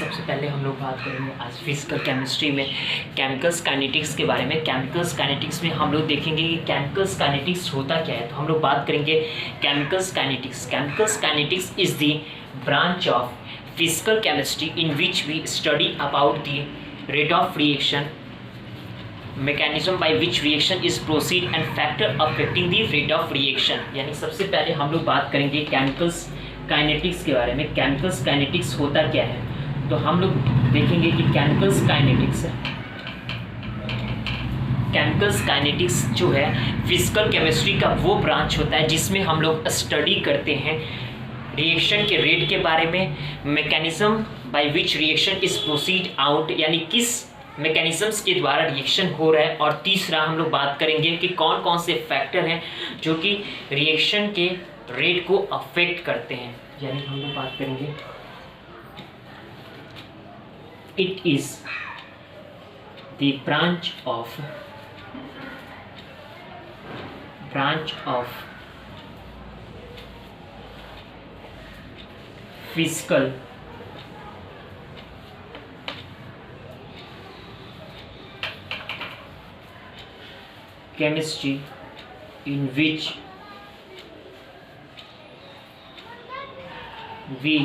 सबसे पहले हम लोग बात करेंगे आज फिजिकल केमिस्ट्री में केमिकल्स काइनेटिक्स के बारे में। केमिकल्स काइनेटिक्स में हम लोग देखेंगे कि केमिकल्स काइनेटिक्स होता क्या है। तो हम लोग बात करेंगे chemicals kinetics. Chemicals kinetics is the branch of physical chemistry in which we study about the rate of reaction, mechanism by which reaction is proceed and factor affecting the rate of reaction। यानी सबसे पहले हम लोग बात करेंगे chemicals kinetics के बारे में। केमिकल्स काइनेटिक्स होता क्या है, तो हम लोग देखेंगे कि केमिकल्स काइनेटिक्स जो है फिजिकल केमिस्ट्री का वो ब्रांच होता है जिसमें हम लोग स्टडी करते हैं रिएक्शन के रेट के बारे में, mechanism by which reaction is proceed out, यानी किस मैकेनिज्म्स के द्वारा रिएक्शन हो रहा है। और तीसरा हम लोग बात करेंगे कि कौन कौन से फैक्टर हैं जो कि रिएक्शन के रेट को अफेक्ट करते हैं। यानी हम लोग बात करेंगे it is the branch of physical chemistry in which we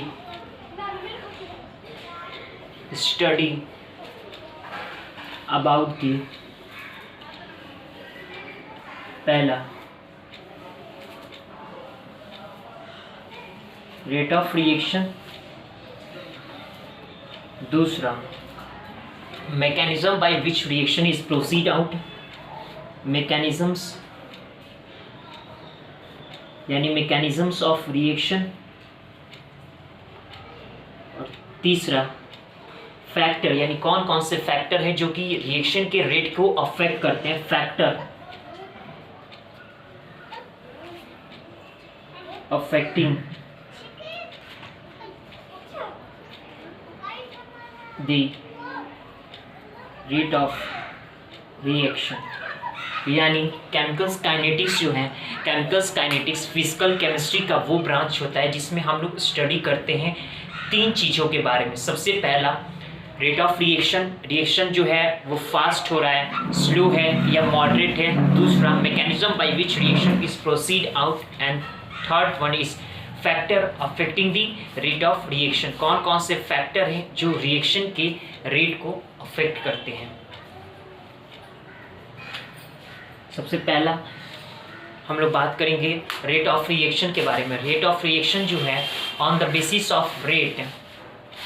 study about the पहला rate of reaction, दूसरा mechanism by which reaction is proceed out, mechanisms यानी मैकेनिज्म्स ऑफ रिएक्शन, और तीसरा फैक्टर यानी कौन कौन से फैक्टर हैं जो कि रिएक्शन के रेट को अफेक्ट करते हैं। Factor affecting the rate of reaction. यानी केमिकल्स काइनेटिक्स जो है, केमिकल्स काइनेटिक्स फिजिकल केमिस्ट्री का वो ब्रांच होता है जिसमें हम लोग स्टडी करते हैं तीन चीज़ों के बारे में। सबसे पहला रेट ऑफ रिएक्शन, रिएक्शन जो है वो फास्ट हो रहा है, स्लो है या मॉडरेट है। दूसरा mechanism by which reaction is proceed out, and third one is factor affecting the rate of reaction. कौन कौन से फैक्टर हैं जो रिएक्शन के रेट को अफेक्ट करते हैं। सबसे पहला हम लोग बात करेंगे रेट ऑफ रिएक्शन के बारे में। रेट ऑफ रिएक्शन जो है on the basis of rate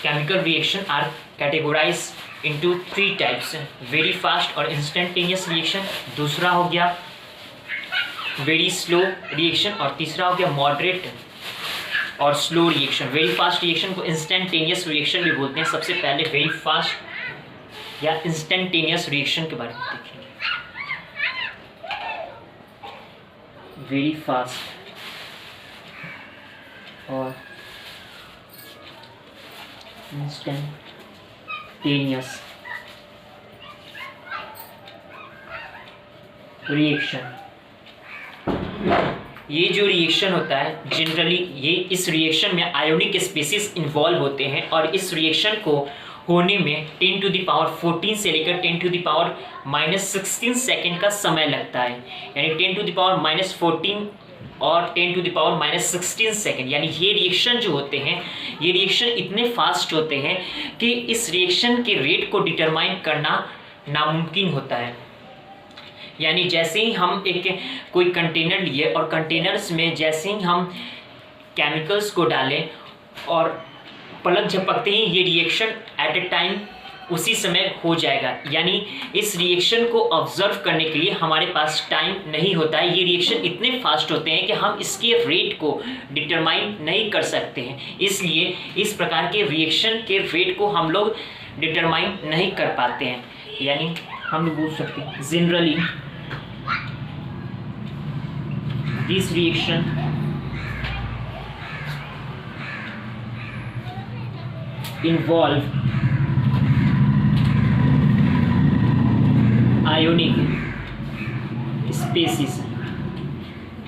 chemical reaction are categorise into three types, very fast और इंस्टेंटेनियस रिएक्शन, दूसरा हो गया वेरी स्लो रिएक्शन, और तीसरा हो गया मॉडरेट और slow reaction. Very fast reaction को इंस्टेंटेनियस रिएक्शन भी बोलते हैं। सबसे पहले वेरी फास्ट या इंस्टेंटेनियस रिएक्शन के बारे में देखेंगे। वेरी फास्ट और इंस्टेंटेनियस रिएक्शन। ये जो रिएक्शन होता है जनरली ये इस रिएक्शन में आयोनिक स्पीसीज इन्वॉल्व होते हैं, और इस रिएक्शन को होने में 10 to the power 14 से लेकर 10 to the power -16 सेकेंड का समय लगता है। यानी 10 to the power -14 और 10 to the power -16 सेकेंड। यानी ये रिएक्शन जो होते हैं, ये रिएक्शन इतने फास्ट होते हैं कि इस रिएक्शन के रेट को डिटरमाइन करना नामुमकिन होता है। यानी जैसे ही हम कोई कंटेनर लिए और कंटेनर्स में जैसे ही हम केमिकल्स को डालें और पलक झपकते ही ये रिएक्शन एट ए टाइम उसी समय हो जाएगा। यानी इस रिएक्शन को ऑब्जर्व करने के लिए हमारे पास टाइम नहीं होता है। ये रिएक्शन इतने फास्ट होते हैं कि हम इसके रेट को डिटरमाइन नहीं कर सकते हैं। इसलिए इस प्रकार के रिएक्शन के रेट को हम लोग डिटरमाइन नहीं कर पाते हैं। यानी हम लोग बोल सकते हैं generally this reaction involve ionic species।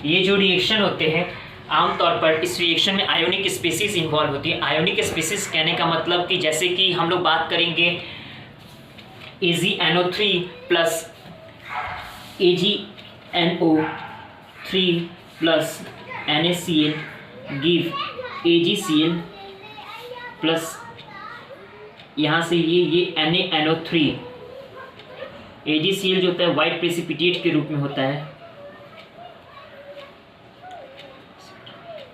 ये जो रिएक्शन होते हैं आमतौर पर इस रिएक्शन में आयोनिक स्पीसीज इन्वॉल्व होती है। आयोनिक स्पीसीज कहने का मतलब कि जैसे कि हम लोग बात करेंगे AgNO3 plus AgNO3 plus NaCl give AgCl plus यहाँ से ये NaNO3 AgCl जो होता है वाइट प्रेसिपिटेट के रूप में होता है।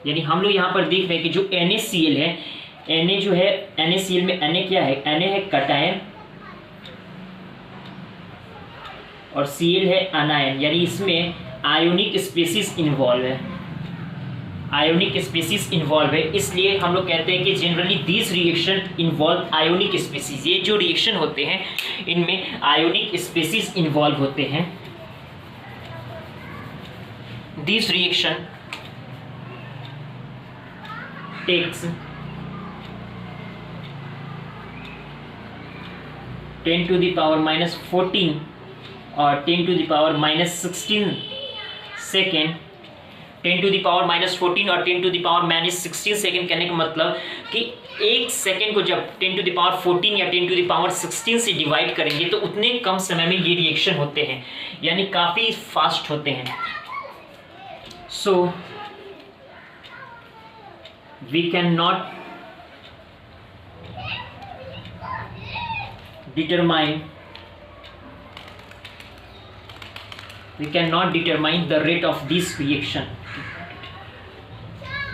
यानी हम लोग यहाँ पर देख रहे हैं कि जो NaCl है, Na जो है NaCl में Na क्या है, Na है कटायन और Cl है अनायन, यानी इसमें आयोनिक स्पीसीज इन्वॉल्व है, आयोनिक स्पीसीज इन्वॉल्व है। इसलिए हम लोग कहते हैं कि generally this reaction involve ionic species. ये जो रिएक्शन होते हैं इनमें आयोनिक स्पीसीज इन्वॉल्व होते हैं। This reaction takes 10 to the power minus 14 और 10 to the power minus 16 second. 10 to the power minus 14 और 10 to the power minus 16 second कहने का मतलब कि एक सेकेंड को जब 10 to the power 14 या 10 to the power 16 से डिवाइड करेंगे तो उतने कम समय में ये रिएक्शन होते हैं, यानी काफ़ी फास्ट होते हैं। सो we cannot determine the rate of this reaction.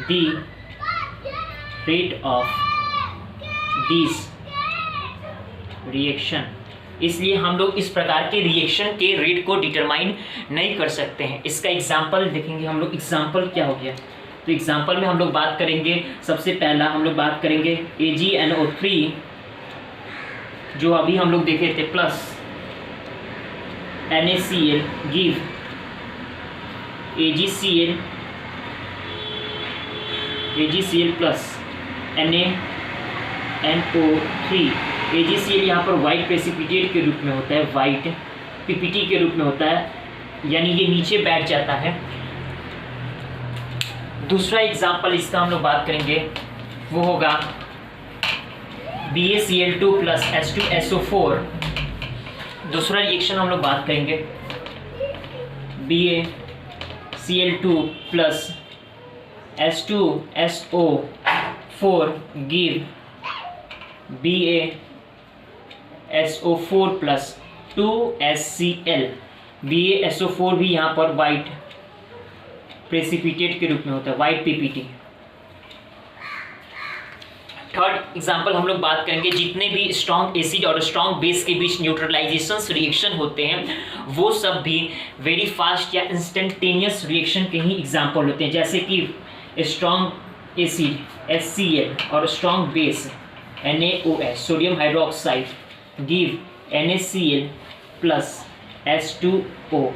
The rate of this reaction, इसलिए हम लोग इस प्रकार के रिएक्शन के रेट को डिटरमाइन नहीं कर सकते हैं। इसका एग्जाम्पल देखेंगे हम लोग। एग्जाम्पल क्या हो गया, तो एग्जाम्पल में हम लोग बात करेंगे, सबसे पहला हम लोग बात करेंगे AgNO3 जो अभी हम लोग देखे थे plus NaCl give AgCl plus NaNO3। AgCl यहाँ पर वाइट प्रेसिपिटेट के रूप में होता है, वाइट PPT के रूप में होता है, यानी ये नीचे बैठ जाता है। दूसरा एग्जाम्पल इसका हम लोग बात करेंगे वो होगा BaCl2 प्लस H2SO4। दूसरा रिएक्शन हम लोग बात करेंगे BaCl2 plus H2SO4 give BaSO4 plus 2HCl। BaSO4 भी यहाँ पर वाइट प्रेसिपिटेट के रूप में होता है, वाइट PPT। थर्ड एग्जांपल हम लोग बात करेंगे जितने भी स्ट्रॉन्ग एसिड और स्ट्रॉन्ग बेस के बीच न्यूट्रलाइजेशन रिएक्शन होते हैं वो सब भी वेरी फास्ट या इंस्टेंटेनियस रिएक्शन के ही एग्जांपल होते हैं। जैसे कि स्ट्रॉन्ग एसिड HCl और strong base NaOH sodium hydroxide give NaCl plus H2O।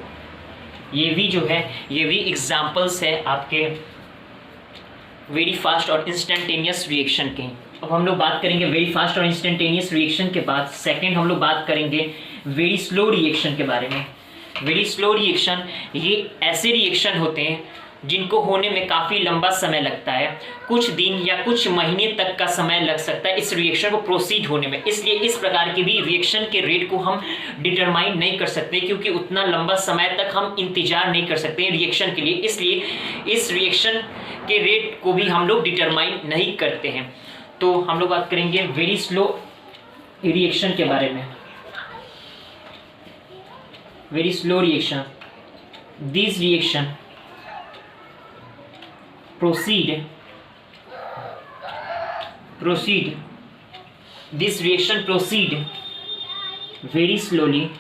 ये भी जो है ये भी एग्जाम्पल्स है आपके वेरी फास्ट और इंस्टेंटेनियस रिएक्शन के। अब हम लोग बात करेंगे वेरी फास्ट और इंस्टेंटेनियस रिएक्शन के बाद सेकंड हम लोग बात करेंगे वेरी स्लो रिएक्शन के बारे में। वेरी स्लो रिएक्शन ये ऐसे रिएक्शन होते हैं जिनको होने में काफ़ी लंबा समय लगता है, कुछ दिन या कुछ महीने तक का समय लग सकता है इस रिएक्शन को प्रोसीड होने में। इसलिए इस प्रकार के भी रिएक्शन के रेट को हम डिटरमाइन नहीं कर सकते क्योंकि उतना लंबा समय तक हम इंतजार नहीं कर सकते रिएक्शन के लिए, इसलिए इस रिएक्शन के रेट को भी हम लोग डिटरमाइन नहीं करते हैं। तो हम लोग बात करेंगे वेरी स्लो रिएक्शन के बारे में। Very slow reaction, this reaction this reaction proceed very slowly.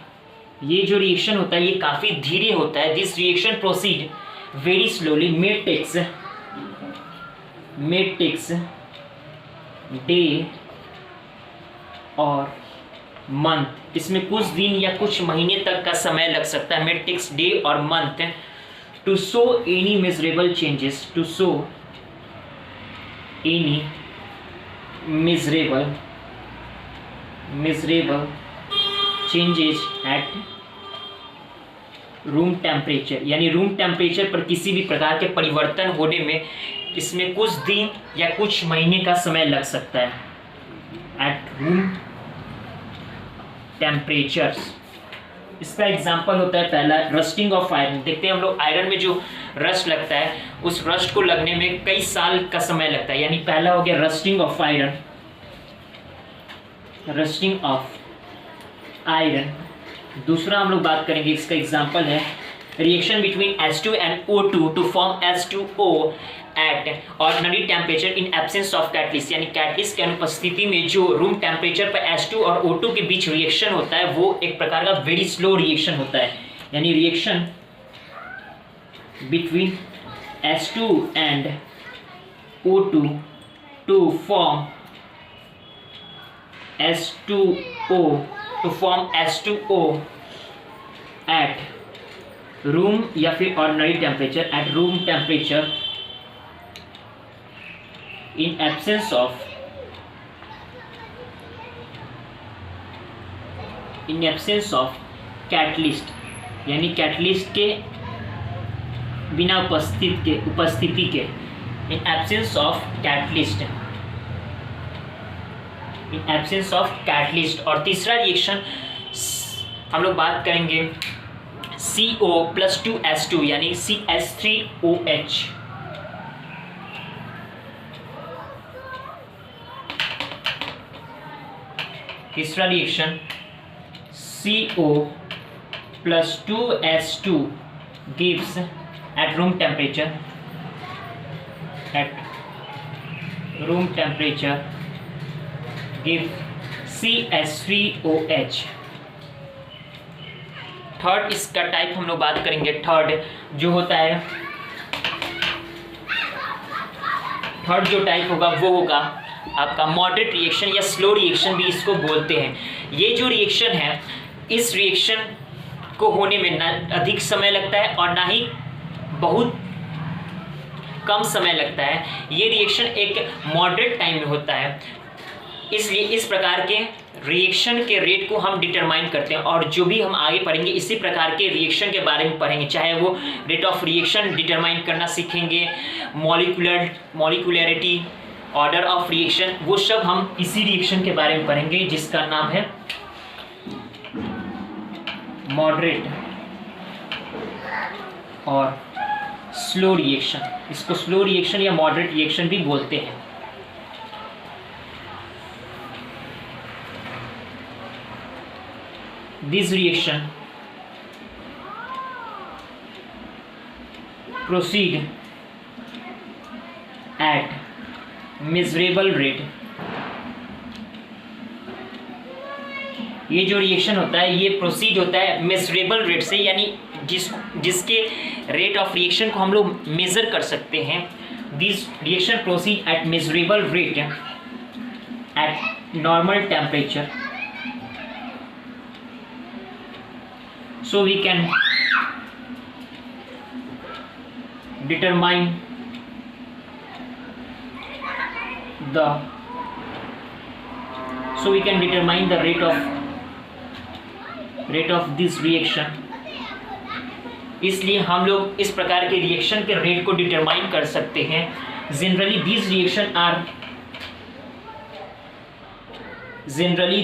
ये जो रिएक्शन होता है ये काफ़ी धीरे होता है। This reaction proceed very slowly, may takes day और मंथ, इसमें कुछ दिन या कुछ महीने तक का समय लग सकता है, may takes डे और month to show any measurable changes, to show any measurable changes at room temperature, यानी रूम टेम्परेचर पर किसी भी प्रकार के परिवर्तन होने में इसमें कुछ दिन या कुछ महीने का समय लग सकता है। एट रूम टेम्परेचर्स, इसका एग्जांपल होता है पहला रस्टिंग ऑफ आयरन। देखते हैं हम लोग आयरन में जो रस्ट लगता है उस रस्ट को लगने में कई साल का समय लगता है, यानी पहला हो गया rusting of iron, rusting of iron. दूसरा हम लोग बात करेंगे, इसका एग्जांपल है reaction between H2 and O2 to form H2O at ordinary temperature in absence of catalyst, यानी कैटलिस्ट की अनुपस्थिति में जो रूम टेम्परेचर पर H2 और O2 के बीच रिएक्शन होता है वो एक प्रकार का वेरी स्लो रिएक्शन होता है। यानी reaction between H2 and O2 to form H2O to form H2O at room या फिर ordinary temperature, at room temperature in absence of catalyst, यानी कैटलिस्ट के बिना उपस्थिति के in absence of catalyst। और तीसरा रिएक्शन हम लोग बात करेंगे CO + 2H2 यानी CH3OH। तीसरा reaction CO + 2H2 gives at room temperature give CH3OH। Third इसका टाइप हम लोग बात करेंगे, थर्ड जो टाइप होगा वो होगा आपका मॉडरेट रिएक्शन या स्लो रिएक्शन भी इसको बोलते हैं। ये जो रिएक्शन है इस रिएक्शन को होने में ना अधिक समय लगता है और ना ही बहुत कम समय लगता है। ये रिएक्शन एक मॉडरेट टाइम में होता है, इसलिए इस प्रकार के रिएक्शन के रेट को हम डिटरमाइन करते हैं। और जो भी हम आगे पढ़ेंगे इसी प्रकार के रिएक्शन के बारे में पढ़ेंगे, चाहे वो रेट ऑफ रिएक्शन डिटरमाइन करना सीखेंगे, मॉलिक्यूलरिटी, ऑर्डर ऑफ रिएक्शन, वो सब हम इसी रिएक्शन के बारे में पढ़ेंगे जिसका नाम है मॉडरेट और स्लो रिएक्शन। इसको स्लो रिएक्शन या मॉडरेट रिएक्शन भी बोलते हैं। This reaction proceed at measurable rate। ये जो रिएक्शन होता है ये प्रोसीड होता है मेजरेबल रेट से, यानी जिसके रेट ऑफ रिएक्शन को हम लोग मेजर कर सकते हैं। This reaction proceed at measurable rate at normal temperature, so we can determine the rate of this reaction। इसलिए हम लोग इस प्रकार के रिएक्शन के रेट को डिटरमाइन कर सकते हैं। Generally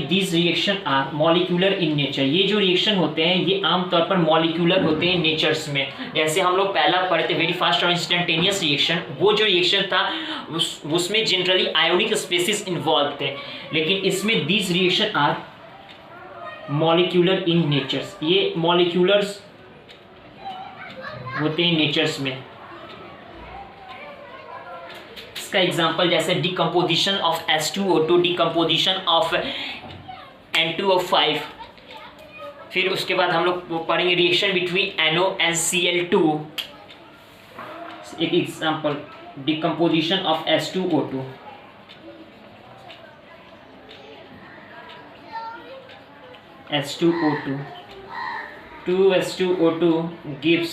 these reaction are molecular in nature. ये जो रिएक्शन होते हैं ये आमतौर पर मॉलिक्यूलर होते हैं नेचर्स में। जैसे हम लोग पहला पढ़े थे वेरी फास्ट और इंस्टेंटेनियस रिएक्शन, वो जो रिएक्शन था उसमें जनरली आयोनिक स्पेसिस इन्वॉल्व थे, लेकिन इसमें these reaction are molecular in natures. ये मॉलिक्यूलर्स होते हैं नेचर्स में। इसका एग्जांपल जैसे decomposition of H2O2, decomposition of N2O5, फिर उसके बाद हम लोग पढ़ेंगे reaction between NO and Cl2। एक example decomposition of H2O2, H2O2, 2H2O2 gives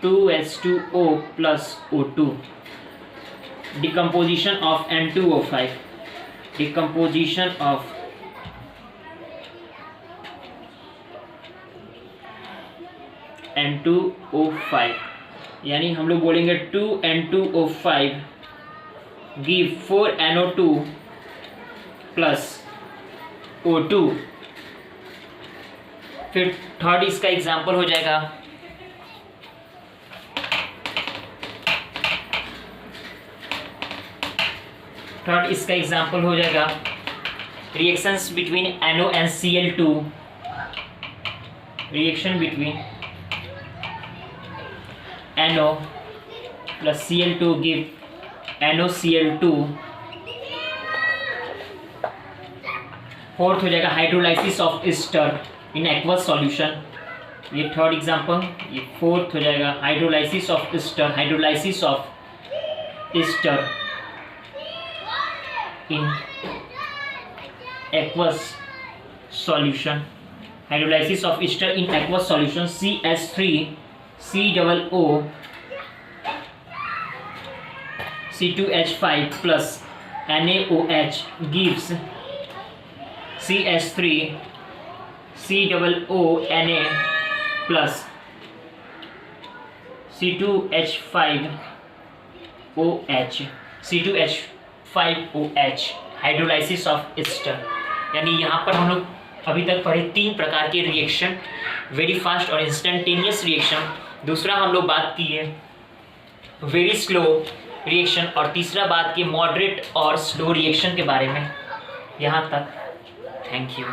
2H2O plus O2। decomposition of N2O5, decomposition of N2O5, यानी हम लोग बोलेंगे 2N2O5 give 4NO2 plus O2। फिर थर्ड इसका एग्जाम्पल हो जाएगा reactions between NO and Cl2, reaction between NO plus Cl2 give NoCl2। Fourth हो जाएगा hydrolysis of ester in aqueous solution, ये थर्ड एग्जांपल। ये फोर्थ हो जाएगा hydrolysis of ester in aqueous solution, hydrolysis of ester in aqueous solution CH3COO C2H5 plus NaOH gives CH3COO Na plus C2H5OH hydrolysis of ester. यानी यहाँ पर हम लोग अभी तक पढ़े 3 प्रकार के रिएक्शन, वेरी फास्ट और इंस्टेंटेनियस रिएक्शन। दूसरा हम लोग बात की है वेरी स्लो रिएक्शन, और तीसरा बात की मॉडरेट और स्लो रिएक्शन के बारे में। यहाँ तक, थैंक यू।